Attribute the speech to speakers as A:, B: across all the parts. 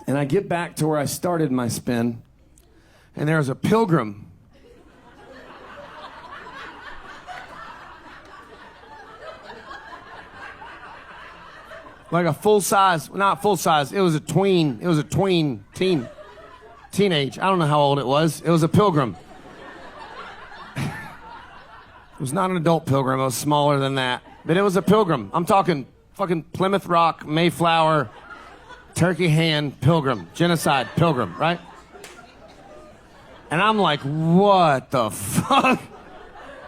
A: And I get back to where I started my spin, and there's a pilgrim. Like a full size, not full size, it was a tween, teenage. I don't know how old it was. It was a pilgrim. It was not an adult pilgrim, it was smaller than that. But it was a pilgrim. I'm talking fucking Plymouth Rock, Mayflower, Turkey Hand pilgrim, genocide pilgrim, right? And I'm like, what the fuck?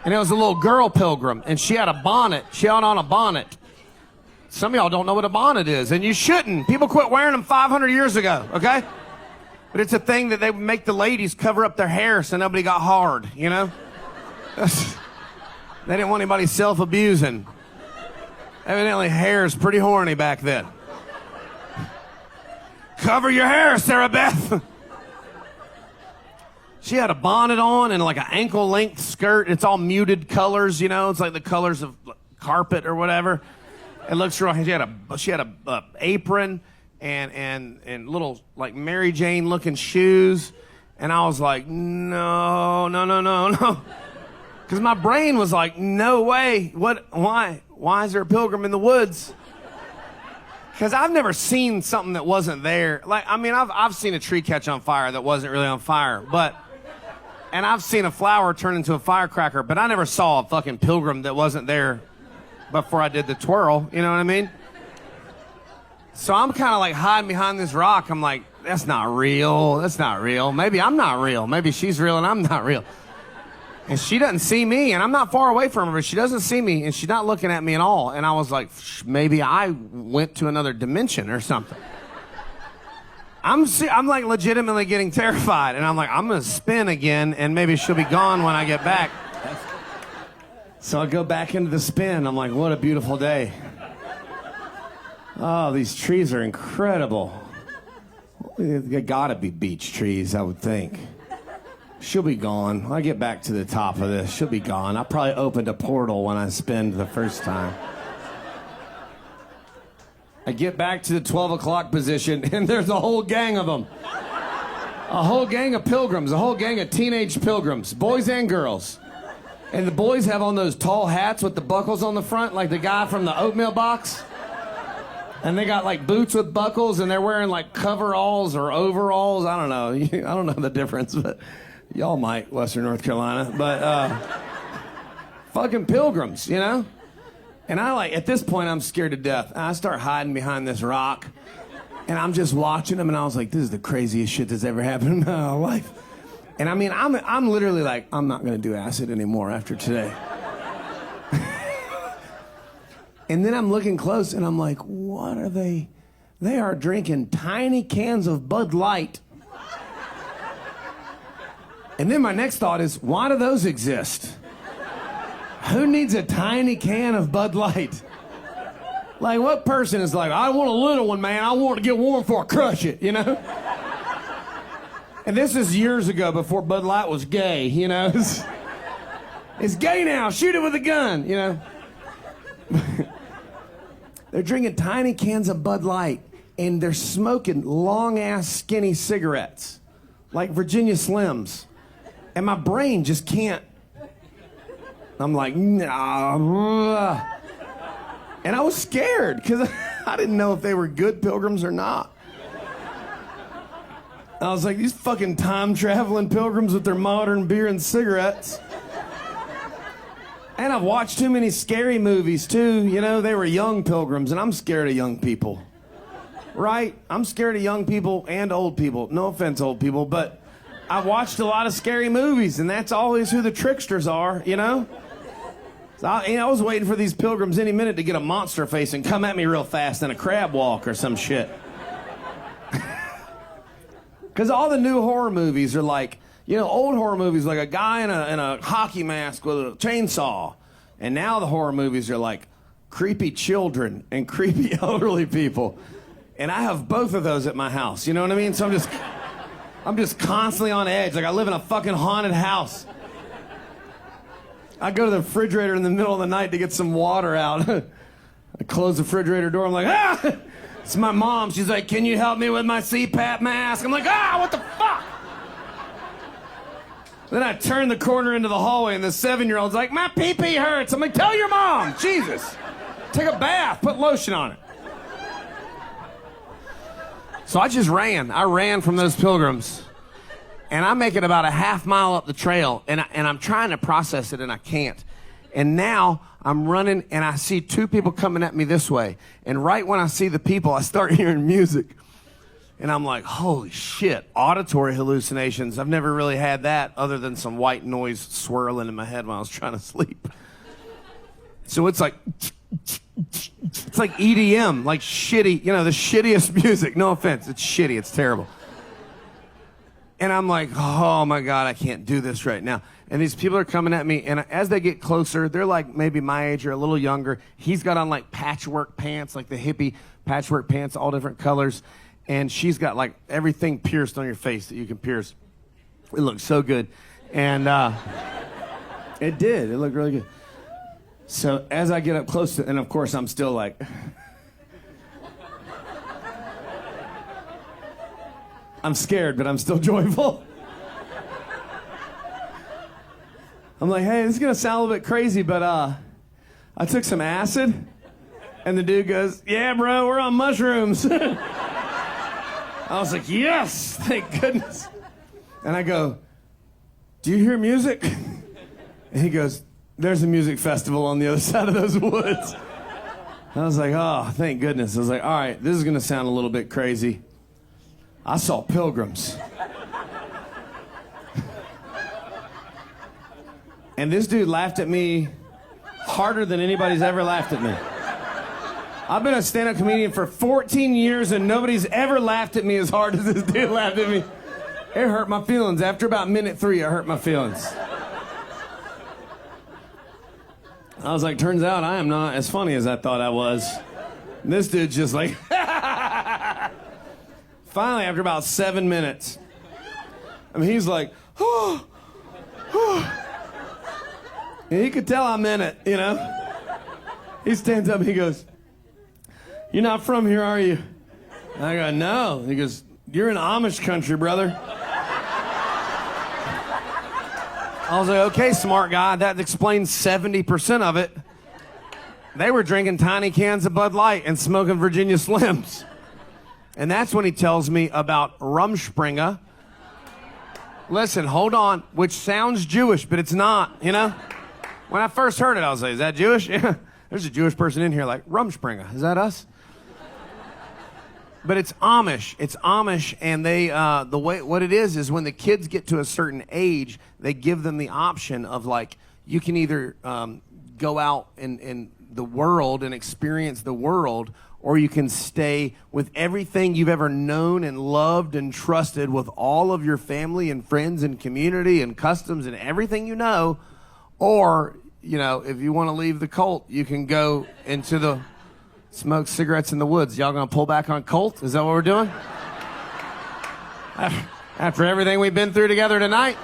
A: And it was a little girl pilgrim, and she had a bonnet. She had on a bonnet. Some of y'all don't know what a bonnet is, and you shouldn't. People quit wearing them 500 years ago, okay? But it's a thing that they would make the ladies cover up their hair so nobody got hard, you know? They didn't want anybody self-abusing. Evidently, hair is pretty horny back then. Cover your hair, Sarah Beth. She had a bonnet on and like an ankle-length skirt. It's all muted colors, you know? It's like the colors of carpet or whatever. It looks real. She had a apron and little like Mary Jane looking shoes, and I was like, no, because my brain was like, no way. What? Why is there a pilgrim in the woods? Because I've never seen something that wasn't there. Like, I mean, I've seen a tree catch on fire that wasn't really on fire, and I've seen a flower turn into a firecracker, but I never saw a fucking pilgrim that wasn't there before I did the twirl, you know what I mean? So I'm kind of like hiding behind this rock. I'm like, that's not real. That's not real. Maybe I'm not real. Maybe she's real and I'm not real. And she doesn't see me, and I'm not far away from her, but she doesn't see me, and she's not looking at me at all. And I was like, maybe I went to another dimension or something. I'm like legitimately getting terrified, and I'm like, I'm gonna spin again, and maybe she'll be gone when I get back. So I go back into the spin. I'm like, what a beautiful day. Oh, these trees are incredible. They gotta be beech trees, I would think. She'll be gone. When I get back to the top of this, she'll be gone. I probably opened a portal when I spinned the first time. I get back to the 12 o'clock position, and there's a whole gang of them. A whole gang of pilgrims, a whole gang of teenage pilgrims, boys and girls. And the boys have on those tall hats with the buckles on the front, like the guy from the oatmeal box. And they got like boots with buckles, and they're wearing like coveralls or overalls. I don't know. I don't know the difference, but y'all might, Western North Carolina. But fucking pilgrims, you know? And I like, at this point, I'm scared to death. And I start hiding behind this rock, and I'm just watching them, and I was like, this is the craziest shit that's ever happened in my life. And I mean, I'm literally like, I'm not going to do acid anymore after today. And then I'm looking close, and I'm like, what are they? They are drinking tiny cans of Bud Light. And then my next thought is, why do those exist? Who needs a tiny can of Bud Light? Like, what person is like, I want a little one, man. I want to get warm before I crush it, you know? And this is years ago, before Bud Light was gay, you know? It's gay now. Shoot it with a gun, you know? They're drinking tiny cans of Bud Light, and they're smoking long-ass skinny cigarettes, like Virginia Slims. And my brain just can't. I'm like, nah. And I was scared, because I didn't know if they were good pilgrims or not. I was like, these fucking time-traveling pilgrims with their modern beer and cigarettes. And I've watched too many scary movies, too. You know, they were young pilgrims, and I'm scared of young people. Right? I'm scared of young people and old people. No offense, old people, but I've watched a lot of scary movies, and that's always who the tricksters are, you know? So I was waiting for these pilgrims any minute to get a monster face and come at me real fast in a crab walk or some shit. Because all the new horror movies are like, you know, old horror movies like a guy in a hockey mask with a chainsaw. And now the horror movies are like creepy children and creepy elderly people. And I have both of those at my house, you know what I mean? So I'm just constantly on edge, like I live in a fucking haunted house. I go to the refrigerator in the middle of the night to get some water out. I close the refrigerator door, I'm like, ah! It's my mom. She's like, can you help me with my CPAP mask? I'm like, what the fuck? Then I turn the corner into the hallway, and the 7-year-old's like, my pee-pee hurts. I'm like, tell your mom. Jesus. Take a bath. Put lotion on it. So I just ran. I ran from those pilgrims. And I make it about a half mile up the trail, and I'm trying to process it, and I can't. And now I'm running, and I see 2 people coming at me this way. And right when I see the people, I start hearing music. And I'm like, holy shit, auditory hallucinations. I've never really had that other than some white noise swirling in my head when I was trying to sleep. So it's like EDM, like shitty, the shittiest music. No offense, it's shitty, it's terrible. And I'm like, oh my God, I can't do this right now. And these people are coming at me, and as they get closer, they're like maybe my age or a little younger. He's got on like patchwork pants, like the hippie patchwork pants, all different colors. And she's got like everything pierced on your face that you can pierce. It looked so good. And it did. It looked really good. So as I get up close to, and of course I'm still like, I'm scared, but I'm still joyful. I'm like, hey, this is going to sound a little bit crazy, but I took some acid. And the dude goes, yeah, bro, we're on mushrooms. I was like, yes, thank goodness. And I go, do you hear music? And he goes, there's a music festival on the other side of those woods. I was like, oh, thank goodness. I was like, all right, this is going to sound a little bit crazy. I saw pilgrims. And this dude laughed at me harder than anybody's ever laughed at me. I've been a stand-up comedian for 14 years, and nobody's ever laughed at me as hard as this dude laughed at me. It hurt my feelings. After about minute 3, it hurt my feelings. I was like, turns out I am not as funny as I thought I was. And this dude's just like, finally, after about 7 minutes, he's like, oh. And he could tell I meant it, He stands up and he goes, you're not from here, are you? And I go, no. He goes, you're in Amish country, brother. I was like, okay, smart guy. That explains 70% of it. They were drinking tiny cans of Bud Light and smoking Virginia Slims. And that's when he tells me about Rumspringa. Listen, hold on, which sounds Jewish, but it's not, When I first heard it, I was like, is that Jewish? Yeah. There's a Jewish person in here like, Rumspringa. Is that us? But it's Amish. It's Amish, and they what it is when the kids get to a certain age, they give them the option of like, you can either go out in the world and experience the world, or you can stay with everything you've ever known and loved and trusted with all of your family and friends and community and customs and everything you know, or if you want to leave the cult, you can go into the smoke cigarettes in the woods. Y'all gonna pull back on cult? Is that what we're doing? After everything we've been through together tonight,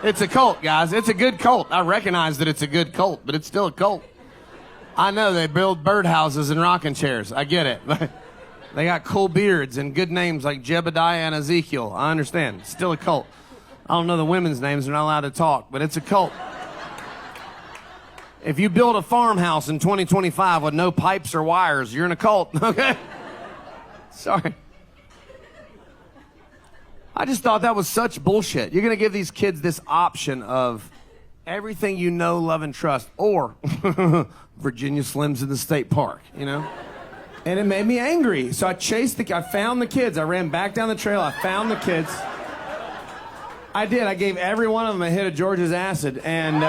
A: it's a cult, guys. It's a good cult. I recognize that it's a good cult, but it's still a cult. I know they build birdhouses and rocking chairs. I get it. They got cool beards and good names like Jebediah and Ezekiel. I understand. It's still a cult. I don't know the women's names. They're not allowed to talk, but it's a cult. If you build a farmhouse in 2025 with no pipes or wires, you're in a cult, okay? Sorry. I just thought that was such bullshit. You're going to give these kids this option of everything you know, love, and trust, or Virginia Slims in the state park, And it made me angry. So I found the kids. I ran back down the trail. I found the kids. I did. I gave every one of them a hit of George's acid, and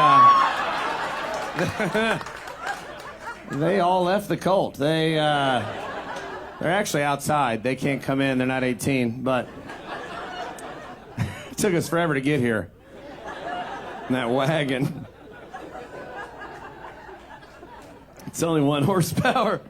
A: they all left the cult. They're actually outside. They can't come in. They're not 18, but it took us forever to get here in that wagon. It's only 1 horsepower.